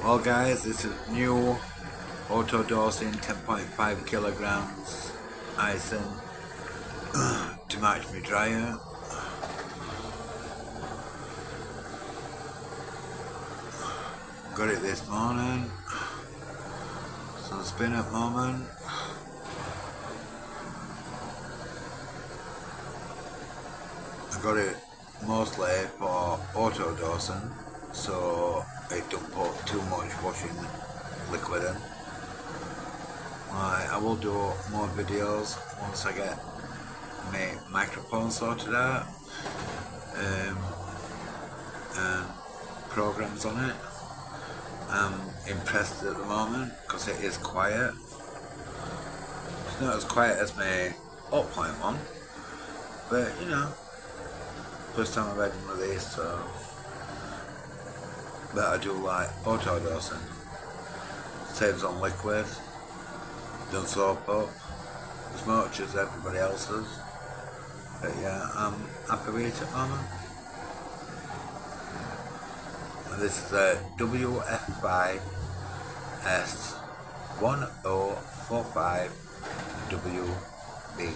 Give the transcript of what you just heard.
Well guys, this is new auto dosing 10.5 kilograms Hisense to match my dryer. Got it this morning, so it's been at the moment. I got it mostly for auto dosing, so it don't put too much washing liquid in. I will do more videos once I get my microphone sorted out and programs on it. I'm impressed at the moment because it is quiet. It's not as quiet as my upline one, but you know, first time I've had one of these, so. But I do like auto dosing. Saves on liquid, don't soap up as much as everybody else's. But yeah, I'm happy with it at the moment. And this is a WF5S1045WB.